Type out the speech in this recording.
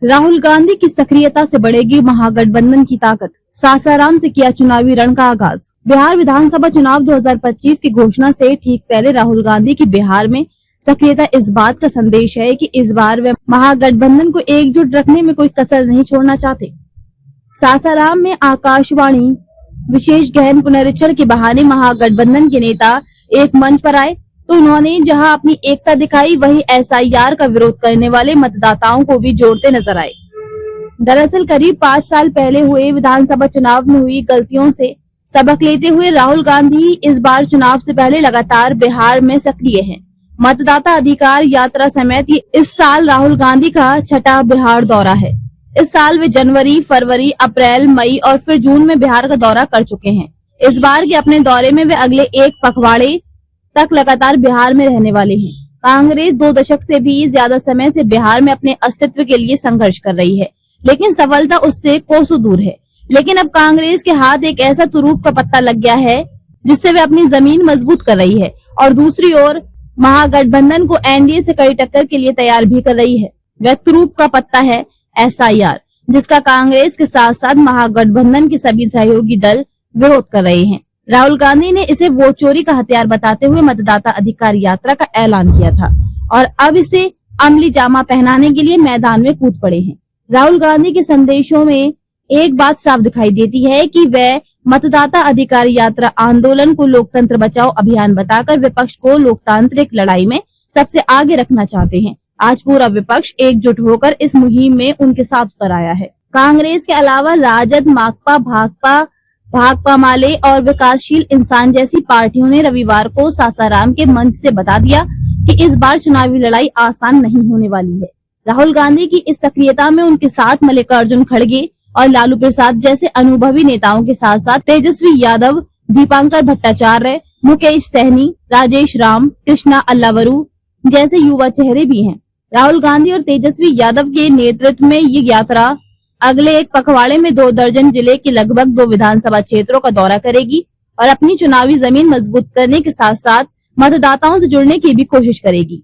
राहुल गांधी की सक्रियता से बढ़ेगी महागठबंधन की ताकत। सासाराम से किया चुनावी रण का आगाज। बिहार विधानसभा चुनाव 2025 की घोषणा से ठीक पहले राहुल गांधी की बिहार में सक्रियता इस बात का संदेश है कि इस बार वे महागठबंधन को एकजुट रखने में कोई कसर नहीं छोड़ना चाहते। सासाराम में आकाशवाणी विशेष गहन पुनरीक्षण के बहाने महागठबंधन के नेता एक मंच पर आए तो उन्होंने जहां अपनी एकता दिखाई, वहीं SIR का विरोध करने वाले मतदाताओं को भी जोड़ते नजर आए। दरअसल करीब 5 साल पहले हुए विधानसभा चुनाव में हुई गलतियों से सबक लेते हुए राहुल गांधी इस बार चुनाव से पहले लगातार बिहार में सक्रिय हैं। मतदाता अधिकार यात्रा समेत इस साल राहुल गांधी का छठा बिहार दौरा है। इस साल वे जनवरी, फरवरी, अप्रैल, मई और फिर जून में बिहार का दौरा कर चुके हैं। इस बार के अपने दौरे में वे अगले एक पखवाड़े तक लगातार बिहार में रहने वाले हैं। कांग्रेस 2 दशक से भी ज्यादा समय से बिहार में अपने अस्तित्व के लिए संघर्ष कर रही है, लेकिन सफलता उससे कोसों दूर है। लेकिन अब कांग्रेस के हाथ एक ऐसा तुरूप का पत्ता लग गया है जिससे वे अपनी जमीन मजबूत कर रही है और दूसरी ओर महागठबंधन को NDA से कड़ी टक्कर के लिए तैयार भी कर रही है। वह तुरूप का पत्ता है SIR, जिसका कांग्रेस के साथ साथ महागठबंधन के सभी सहयोगी दल विरोध कर रहे हैं। राहुल गांधी ने इसे वोट चोरी का हथियार बताते हुए मतदाता अधिकार यात्रा का ऐलान किया था और अब इसे अमली जामा पहनाने के लिए मैदान में कूद पड़े हैं। राहुल गांधी के संदेशों में एक बात साफ दिखाई देती है कि वह मतदाता अधिकार यात्रा आंदोलन को लोकतंत्र बचाओ अभियान बताकर विपक्ष को लोकतांत्रिक लड़ाई में सबसे आगे रखना चाहते हैं। आज पूरा विपक्ष एकजुट होकर इस मुहिम में उनके साथ उतर आया है। कांग्रेस के अलावा राजद, माकपा, भाकपा माले और विकासशील इंसान जैसी पार्टियों ने रविवार को सासाराम के मंच से बता दिया कि इस बार चुनावी लड़ाई आसान नहीं होने वाली है। राहुल गांधी की इस सक्रियता में उनके साथ मल्लिकार्जुन खड़गे और लालू प्रसाद जैसे अनुभवी नेताओं के साथ साथ तेजस्वी यादव, दीपांकर भट्टाचार्य, मुकेश सहनी, राजेश राम, कृष्णा अल्लावरू जैसे युवा चेहरे भी हैं। राहुल गांधी और तेजस्वी यादव के नेतृत्व में ये यात्रा अगले एक पखवाड़े में 2 दर्जन जिले के लगभग 2 विधानसभा क्षेत्रों का दौरा करेगी और अपनी चुनावी जमीन मजबूत करने के साथ साथ मतदाताओं से जुड़ने की भी कोशिश करेगी।